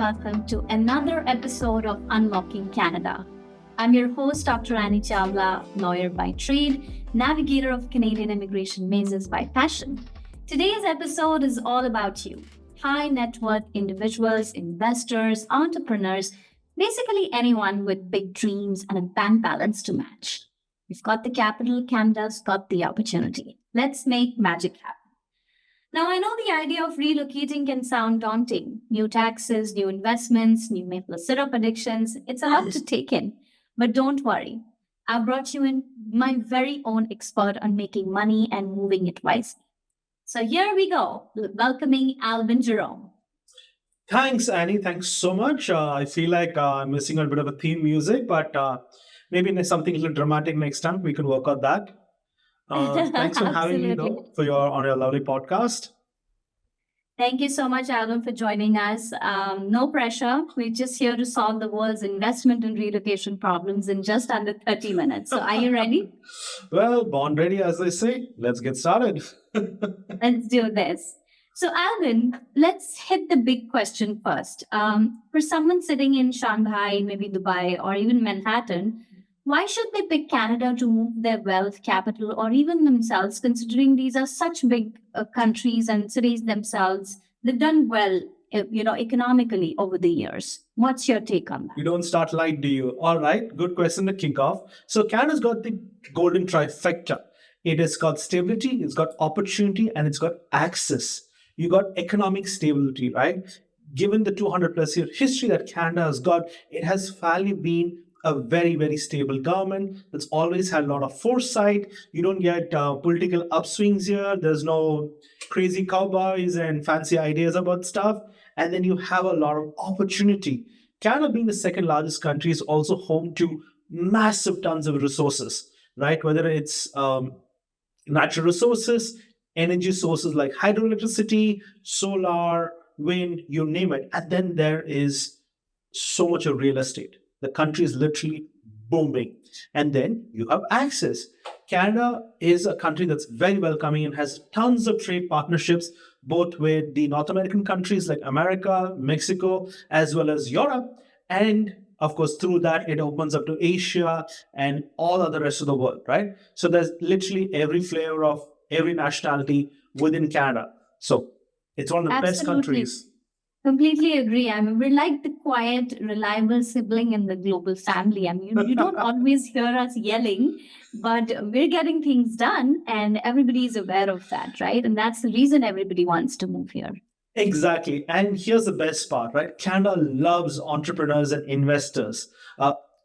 welcome to another episode of Unlocking Canada. I'm your host, Dr. Annie Chawla, lawyer by trade, navigator of Canadian immigration mazes by passion. Today's episode is all about you, high net worth individuals, investors, entrepreneurs, basically anyone with big dreams and a bank balance to match. We've got the capital, Canada's got the opportunity. Let's make magic happen. Now, I know the idea of relocating can sound daunting. New taxes, new investments, new maple syrup addictions. It's a lot to take in. But don't worry. I've brought you in my very own expert on making money and moving it wisely. So here we go, welcoming Alban Jerome. Thanks, Annie. Thanks so much. I feel like I'm missing a bit of a theme music, but maybe something a little dramatic next time. We can work on that. Thanks for having me, Absolutely. though, on your lovely podcast. Thank you so much, Alban, for joining us. No pressure. We're just here to solve the world's investment and relocation problems in just under 30 minutes. So, are you ready? Well, born ready, as they say. Let's get started. Let's do this. So, Alban, let's hit the big question first. For someone sitting in Shanghai, maybe Dubai, or even Manhattan, why should they pick Canada to move their wealth, capital, or even themselves, considering these are such big countries and cities themselves? They've done well, economically over the years. What's your take on that? You don't start light, do you? All right, good question to kick off. So Canada's got the golden trifecta. It has got stability, it's got opportunity, and it's got access. You got economic stability, right? Given the 200 plus year history that Canada has got, it has finally been a very, very stable government that's always had a lot of foresight. You don't get political upswings here. There's no crazy cowboys and fancy ideas about stuff. And then you have a lot of opportunity. Canada, being the second largest country, is also home to massive tons of resources, right? Whether it's natural resources, energy sources like hydroelectricity, solar, wind, you name it. And then there is so much of real estate. The country is literally booming. And then you have access. Canada is a country that's very welcoming and has tons of trade partnerships, both with the North American countries like America, Mexico, as well as Europe. And of course, through that, it opens up to Asia and all other rest of the world, right? So there's literally every flavor of every nationality within Canada. So it's one of the best countries. Completely agree. I mean, we're like the quiet, reliable sibling in the global family. I mean, you don't always hear us yelling, but we're getting things done and everybody is aware of that, right? And that's the reason everybody wants to move here. Exactly. And here's the best part, right? Canada loves entrepreneurs and investors.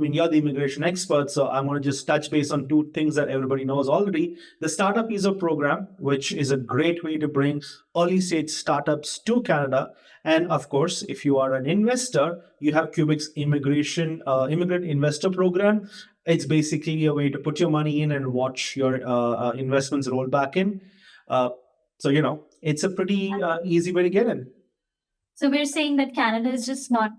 You're the immigration expert, so I'm going to just touch base on two things that everybody knows already. The Startup Visa program, which is a great way to bring early stage startups to Canada. And of course, if you are an investor, you have Quebec's immigrant investor program. It's basically a way to put your money in and watch your investments roll back in. It's a pretty easy way to get in. So we're saying that Canada is just not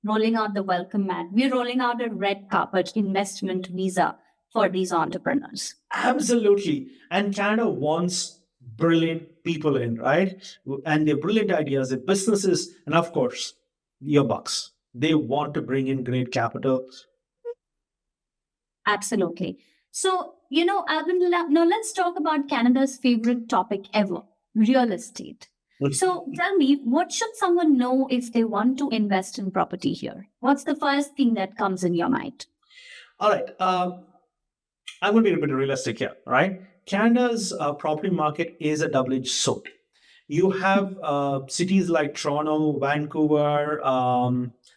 rolling out the welcome mat. We're rolling out a red carpet investment visa for these entrepreneurs. Absolutely. And Canada wants brilliant people in, right? And their brilliant ideas, their businesses, and of course, your bucks. They want to bring in great capital. Absolutely. So, Alban, now let's talk about Canada's favorite topic ever, real estate. So tell me, what should someone know if they want to invest in property here? What's the first thing that comes in your mind? All right. I'm going to be a bit realistic here, right? Canada's property market is a double-edged sword. You have cities like Toronto, Vancouver,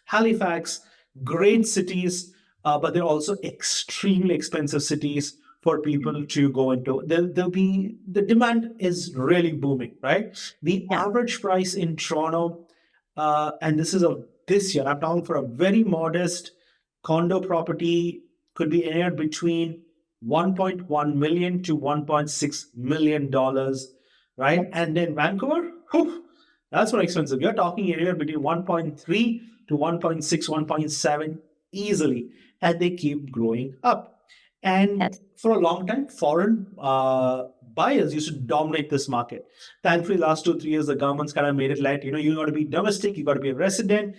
Halifax, great cities, but they're also extremely expensive cities for people to go into. The demand is really booming, right? The average price in Toronto, and this is this year, I'm talking for a very modest condo property, could be anywhere between $1.1 million to $1.6 million, right? And then Vancouver, that's more expensive. You're talking anywhere between 1.3 to 1.6, 1.7 easily, and they keep growing up. And for a long time, foreign buyers used to dominate this market. Thankfully, last 2 3 years, the government's kind of made it light. You got to be domestic, you got to be a resident.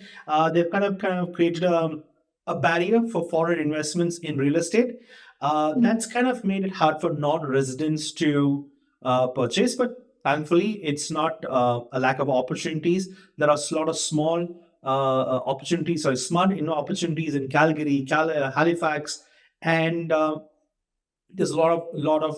They've kind of created a barrier for foreign investments in real estate. That's kind of made it hard for non-residents to purchase, but thankfully, it's not a lack of opportunities. There are a lot of small opportunities, or smart opportunities in Calgary, Halifax, and there's a lot of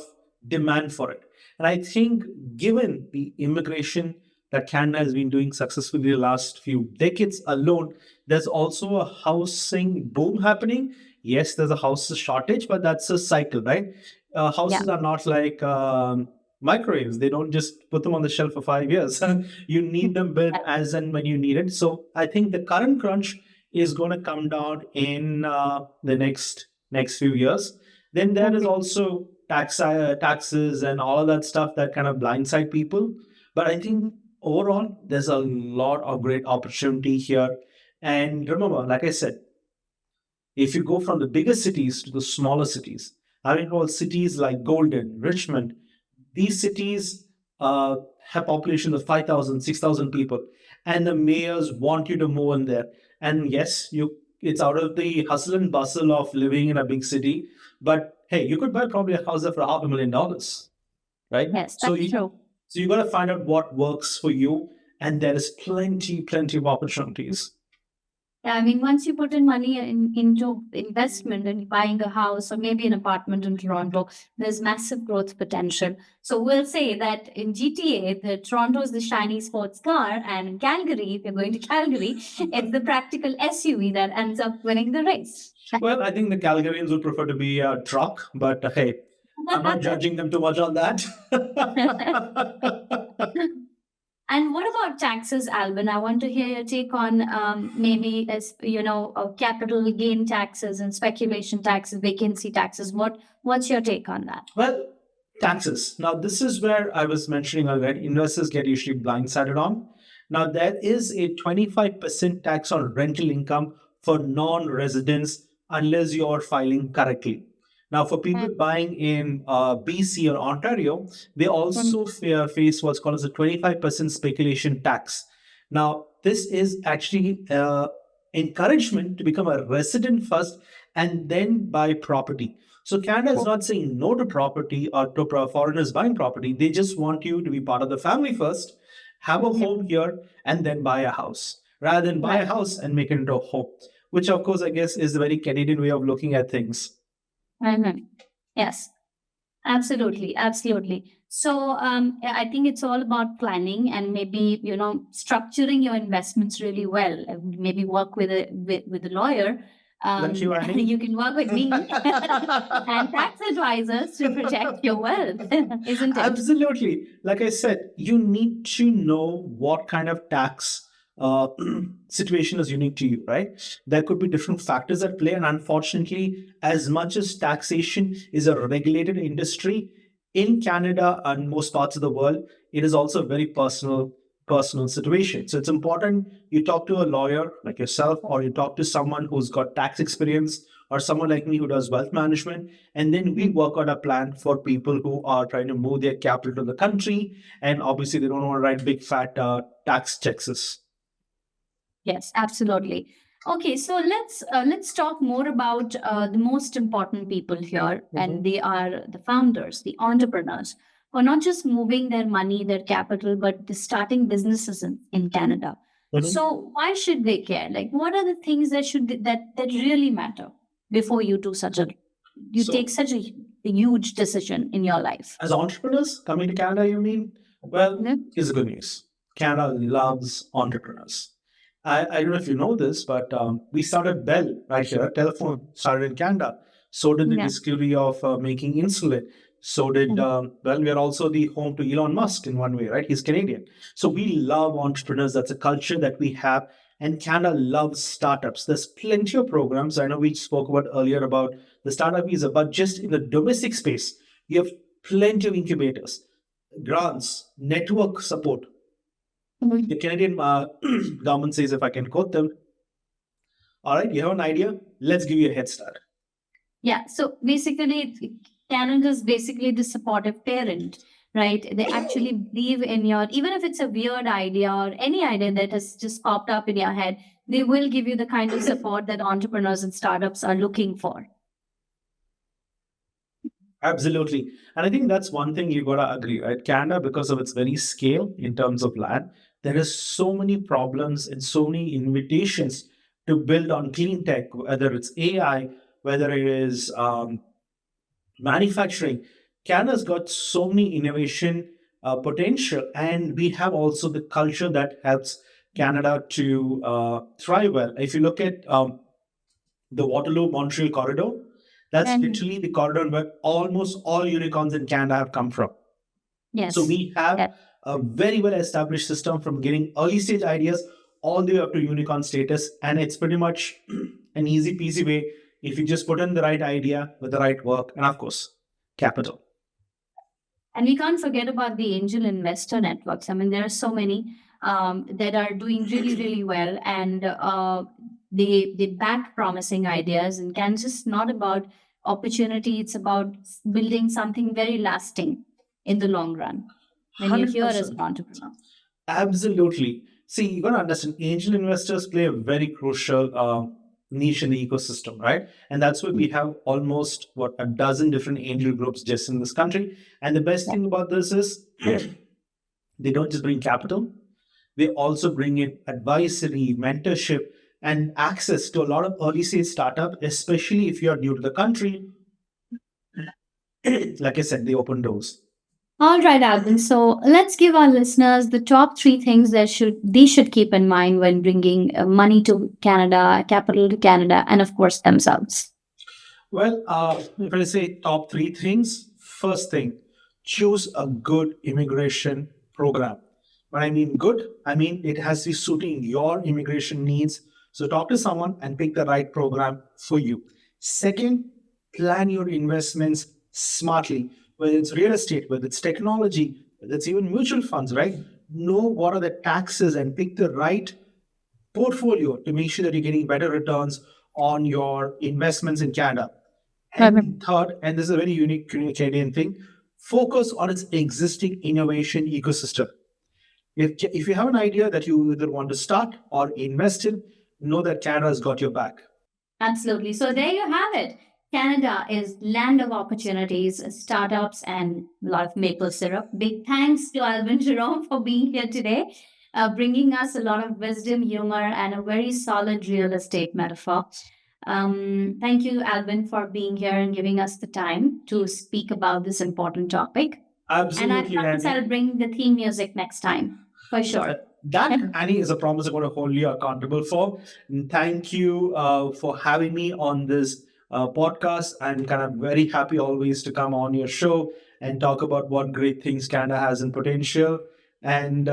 demand for it. And I think, given the immigration that Canada has been doing successfully the last few decades alone, there's also a housing boom happening. Yes, there's a house shortage, but that's a cycle, right? Yeah. Houses are not like microwaves. They don't just put them on the shelf for 5 years. You need them built as and when you need it. So I think the current crunch is going to come down in the next few years. Then there is also taxes and all of that stuff that kind of blindside people. But I think overall, there's a lot of great opportunity here. And remember, like I said, if you go from the bigger cities to the smaller cities, I mean, all cities like Golden, Richmond, these cities have population of 5,000, 6,000 people, and the mayors want you to move in there. And yes, it's out of the hustle and bustle of living in a big city, but hey, you could buy probably a house there for $500,000, right? Yes, So that's true. so you got to find out what works for you, and there is plenty of opportunities. Yeah, I mean, once you put in money into investment and buying a house or maybe an apartment in Toronto, there's massive growth potential. So we'll say that in GTA, the Toronto is the shiny sports car, and in Calgary, if you're going to Calgary, it's the practical SUV that ends up winning the race. Well, I think the Calgarians would prefer to be a truck, but hey, I'm not judging them too much on that. And what about taxes, Alban? I want to hear your take on maybe capital gain taxes and speculation taxes, vacancy taxes. What's your take on that? Well, taxes. Now, this is where I was mentioning earlier, investors get usually blindsided on. Now, there is a 25% tax on rental income for non-residents unless you are filing correctly. Now, for people buying in BC or Ontario, they also face what's called as a 25% speculation tax. Now, this is actually encouragement to become a resident first and then buy property. So Canada is not saying no to property or to foreigners buying property. They just want you to be part of the family first, have a home here, and then buy a house, rather than buy a house and make it into a home, which of course I guess is the very Canadian way of looking at things. Yes, absolutely. So I think it's all about planning and maybe structuring your investments really well. Maybe work with a lawyer. Thank you, Annie. You can work with me and tax advisors to protect your wealth, isn't it? Absolutely. Like I said, you need to know what kind of tax situation is unique to you, right? There could be different factors at play. And unfortunately, as much as taxation is a regulated industry in Canada and most parts of the world, it is also a very personal situation. So it's important you talk to a lawyer like yourself, or you talk to someone who's got tax experience, or someone like me who does wealth management, and then we work out a plan for people who are trying to move their capital to the country, and obviously they don't want to write big fat tax checks. Yes, absolutely. Okay, so let's talk more about the most important people here, and they are the founders, the entrepreneurs, who are not just moving their money, their capital, but the starting businesses in Canada. So why should they care? Like, what are the things that really matter before you take such a huge decision in your life? As entrepreneurs coming to Canada, you mean? Well, here's the good news. Canada loves entrepreneurs. I don't know if you know this, but we started Bell right here. Telephone started in Canada. So did the discovery of making insulin. So did, we are also the home to Elon Musk in one way, right? He's Canadian. So we love entrepreneurs. That's a culture that we have. And Canada loves startups. There's plenty of programs. I know we spoke about earlier about the startup visa, but just in the domestic space, you have plenty of incubators, grants, network support. The Canadian government says, if I can quote them, all right, you have an idea, let's give you a head start. Yeah, so basically, Canada is basically the supportive parent. right? They actually believe in your, even if it's a weird idea or any idea that has just popped up in your head, they will give you the kind of support that entrepreneurs and startups are looking for. Absolutely. And I think that's one thing you gotta agree, right? Canada, because of its very scale in terms of land, there is so many problems and so many invitations to build on clean tech, whether it's AI, whether it is manufacturing. Canada's got so many innovation potential, and we have also the culture that helps Canada to thrive well. If you look at the Waterloo Montreal corridor, that's And literally the corridor where almost all unicorns in Canada have come from. yes, So we have yeah. a very well established system from getting early stage ideas all the way up to unicorn status. And it's pretty much an easy peasy way if you just put in the right idea with the right work and, of course, capital. And we can't forget about the angel investor networks. I mean, there are so many that are doing really, really well, and they back promising ideas. And Canvas is not about opportunity; it's about building something very lasting in the long run. When you're here as an 100%. entrepreneur, Absolutely. See, you got to understand, angel investors play a very crucial niche in the ecosystem, right? And that's why we have almost what a dozen different angel groups just in this country. And the best thing about this is they don't just bring capital; they also bring in advisory, mentorship, and access to a lot of early stage startup, especially if you are new to the country. Like I said, they open doors. all right, Alvin. So let's give our listeners the top three things that they should keep in mind when bringing money to Canada, capital to Canada, and of course themselves. Well, if I say top three things, first thing, choose a good immigration program. When I mean good, I mean it has to be suiting your immigration needs. So talk to someone and pick the right program for you. Second, plan your investments smartly, whether it's real estate, whether it's technology, whether it's even mutual funds, right? Know what are the taxes and pick the right portfolio to make sure that you're getting better returns on your investments in Canada. And third, and this is a very unique Canadian thing, focus on its existing innovation ecosystem. If you have an idea that you either want to start or invest in, know that Canada has got your back. Absolutely. So there you have it. Canada is land of opportunities, startups, and a lot of maple syrup. Big thanks to Alban Jerome for being here today, bringing us a lot of wisdom, humor, and a very solid real estate metaphor. Thank you, Alban, for being here and giving us the time to speak about this important topic. And I Absolutely, promise Annie. I'll bring the theme music next time, for sure. That, Annie, is a promise I'm going to hold you accountable for. And thank you for having me on this podcast. I'm kind of very happy always to come on your show and talk about what great things Canada has in potential. And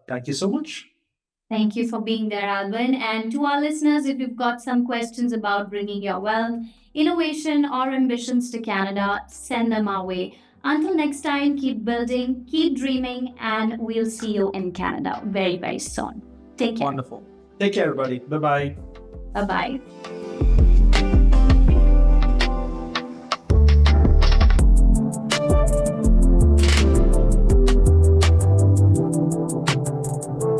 thank you so much. Thank you for being there, Alvin. And to our listeners, if you've got some questions about bringing your wealth, innovation, or ambitions to Canada, send them our way. Until next time, keep building, keep dreaming, and we'll see you in Canada very, very soon. Take care. Wonderful. Take care, everybody. Bye bye. Bye bye.